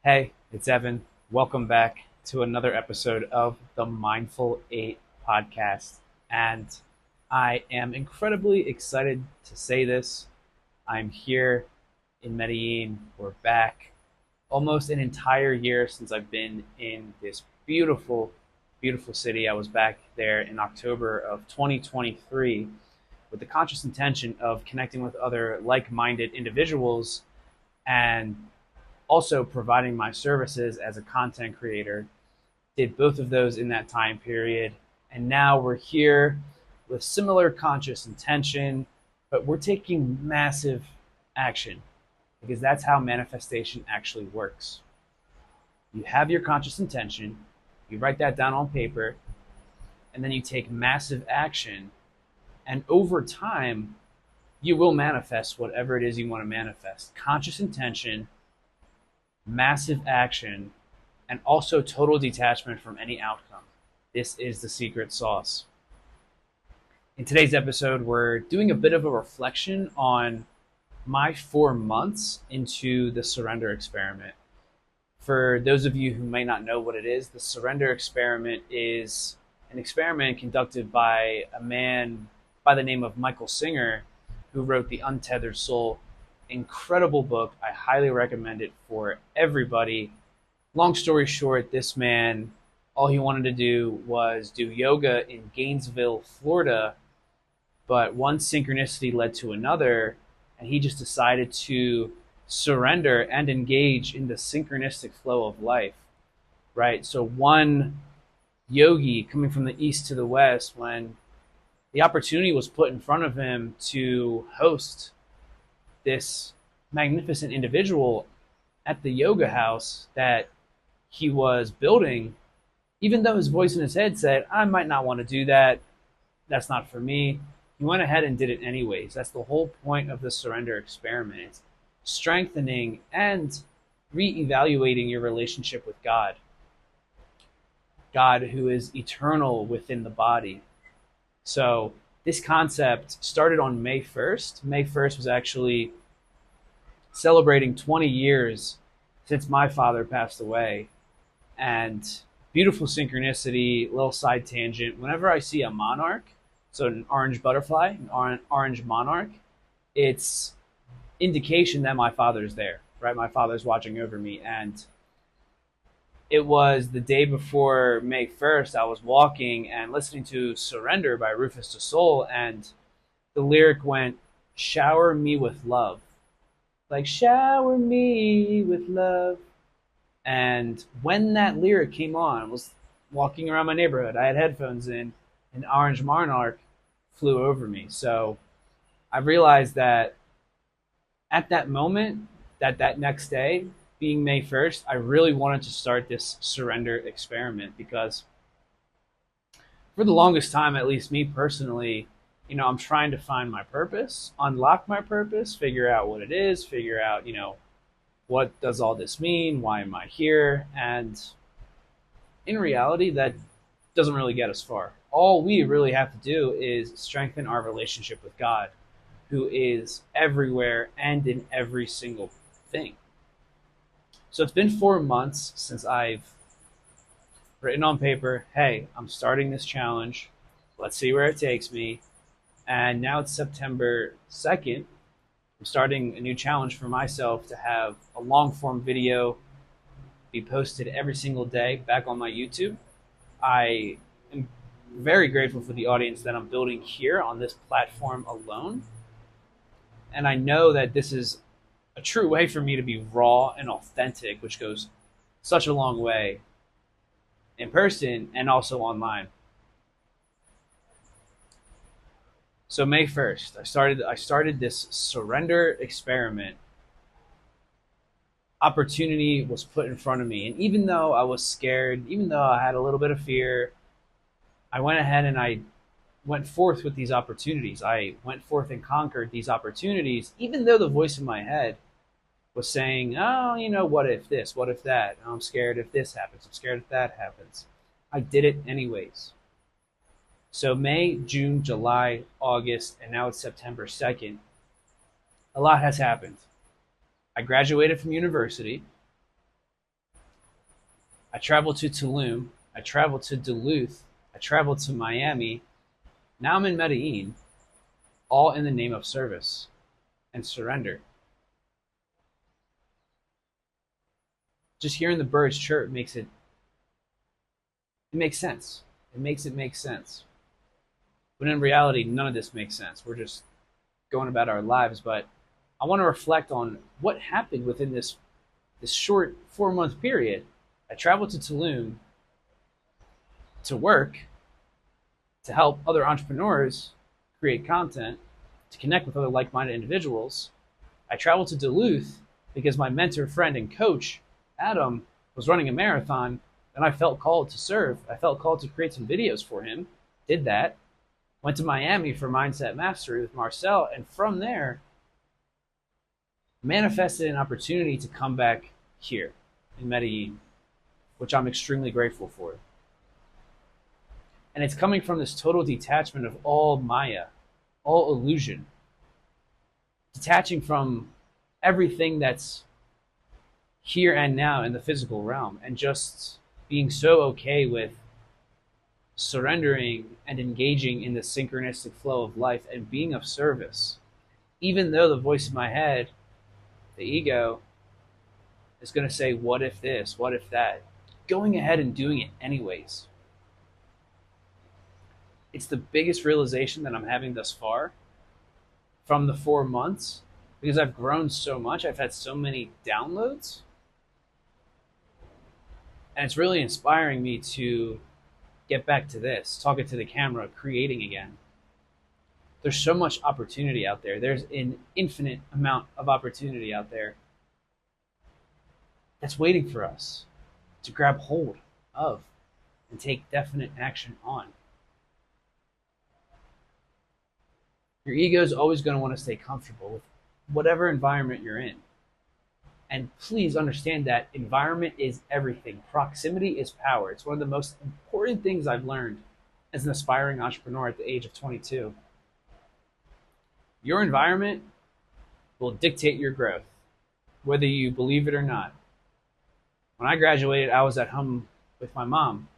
Hey, it's Evan. Welcome back to another episode of the Mindful 8 podcast. And I am incredibly excited to say this. I'm here in Medellin. We're back almost an entire year since I've been in this beautiful, beautiful city. I was back there in October of 2023 with the conscious intention of connecting with other like minded individuals and also providing my services as a content creator. Did both of those in that time period. And now we're here with similar conscious intention, but we're taking massive action because that's how manifestation actually works. You have your conscious intention, you write that down on paper, and then you take massive action. And over time, you will manifest whatever it is you want to manifest. Conscious intention, massive action, and also total detachment from any outcome. This is the secret sauce. In today's episode, we're doing a bit of a reflection on my 4 months into the surrender experiment. For those of you who may not know what it is, the surrender experiment is an experiment conducted by a man by the name of Michael Singer, who wrote The Untethered Soul. Incredible book. I highly recommend it for everybody. Long story short, this man, all he wanted to do was do yoga in Gainesville, Florida, but one synchronicity led to another, and he just decided to surrender and engage in the synchronistic flow of life, right? So one yogi coming from the east to the west, when the opportunity was put in front of him to host this magnificent individual at the yoga house that he was building, even though his voice in his head said, I might not want to do that, that's not for me, he went ahead and did it anyways. That's the whole point of the surrender experiment. It's strengthening and reevaluating your relationship with God. God who is eternal within the body. So this concept started on May 1st. May 1st was actually celebrating 20 years since my father passed away. And beautiful synchronicity, little side tangent. Whenever I see a monarch, so an orange butterfly, an orange monarch, it's indication that my father's there, right? My father's watching over me. And it was the day before May 1st, I was walking and listening to Surrender by Rufus Du Sol, and the lyric went, shower me with love. Like, shower me with love. And when that lyric came on, I was walking around my neighborhood. I had headphones in, an orange monarch flew over me. So I realized that at that moment, that next day, being May 1st, I really wanted to start this surrender experiment because for the longest time, at least me personally, I'm trying to find my purpose, unlock my purpose, figure out what it is, figure out, what does all this mean? Why am I here? And in reality, that doesn't really get us far. All we really have to do is strengthen our relationship with God, who is everywhere and in every single thing. So it's been 4 months since I've written on paper, hey, I'm starting this challenge. Let's see where it takes me. And now it's September 2nd. I'm starting a new challenge for myself to have a long form video be posted every single day back on my YouTube. I am very grateful for the audience that I'm building here on this platform alone. And I know that this is a true way for me to be raw and authentic, which goes such a long way in person and also online. So May 1st, I started this surrender experiment. Opportunity was put in front of me. And even though I was scared, even though I had a little bit of fear, I went ahead and I went forth with these opportunities. I went forth and conquered these opportunities, even though the voice in my head was saying, oh, what if this, what if that? I'm scared if this happens. I'm scared if that happens. I did it anyways. So May, June, July, August, and now it's September 2nd. A lot has happened. I graduated from university. I traveled to Tulum. I traveled to Duluth. I traveled to Miami. Now I'm in Medellin, all in the name of service and surrender. Just hearing the birds chirp it makes sense. It make sense. But in reality, none of this makes sense. We're just going about our lives. But I want to reflect on what happened within this short 4 month period. I traveled to Tulum to work, to help other entrepreneurs create content, to connect with other like-minded individuals. I traveled to Duluth because my mentor, friend, and coach, Adam, was running a marathon, and I felt called to serve. I felt called to create some videos for him. Did that. Went to Miami for Mindset Mastery with Marcel, and from there, manifested an opportunity to come back here in Medellin, which I'm extremely grateful for. And it's coming from this total detachment of all Maya, all illusion, detaching from everything that's here and now in the physical realm, and just being so okay with surrendering and engaging in the synchronistic flow of life and being of service, even though the voice in my head, the ego, is going to say, what if this, what if that? Going ahead and doing it anyways. It's the biggest realization that I'm having thus far from the 4 months, because I've grown so much. I've had so many downloads. And it's really inspiring me to get back to this, talking to the camera, creating again. There's so much opportunity out there. There's an infinite amount of opportunity out there that's waiting for us to grab hold of and take definite action on. Your ego is always going to want to stay comfortable with whatever environment you're in. And please understand that environment is everything. Proximity is power. It's one of the most important things I've learned as an aspiring entrepreneur at the age of 22. Your environment will dictate your growth, whether you believe it or not. When I graduated, I was at home with my mom.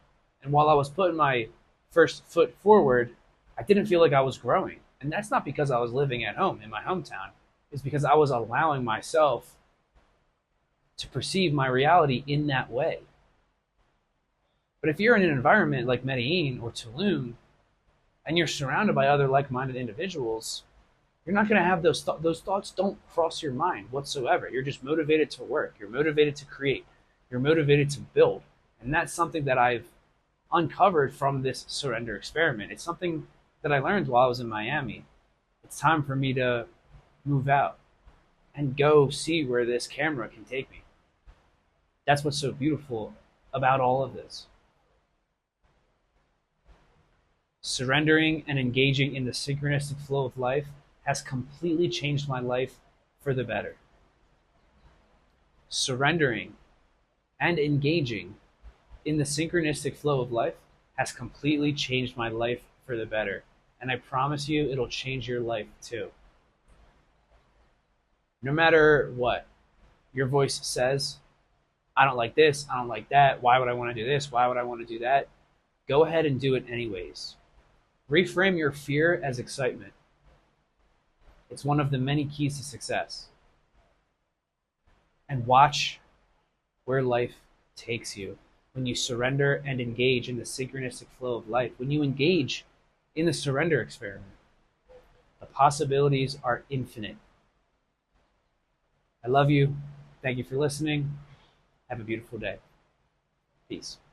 And while I was putting my first foot forward, I didn't feel like I was growing. And that's not because I was living at home in my hometown. It's because I was allowing myself to perceive my reality in that way. But if you're in an environment like Medellin or Tulum, and you're surrounded by other like-minded individuals, you're not going to have those thoughts don't cross your mind whatsoever. You're just motivated to work. You're motivated to create. You're motivated to build. And that's something that I've uncovered from this surrender experiment. It's something that I learned while I was in Miami. It's time for me to move out and go see where this camera can take me. That's what's so beautiful about all of this. Surrendering and engaging in the synchronistic flow of life has completely changed my life for the better. Surrendering and engaging in the synchronistic flow of life has completely changed my life for the better. And I promise you, it'll change your life too. No matter what your voice says, I don't like this, I don't like that, why would I want to do this, why would I want to do that? Go ahead and do it anyways. Reframe your fear as excitement. It's one of the many keys to success. And watch where life takes you when you surrender and engage in the synchronistic flow of life. When you engage in the surrender experiment, the possibilities are infinite. I love you. Thank you for listening. Have a beautiful day. Peace.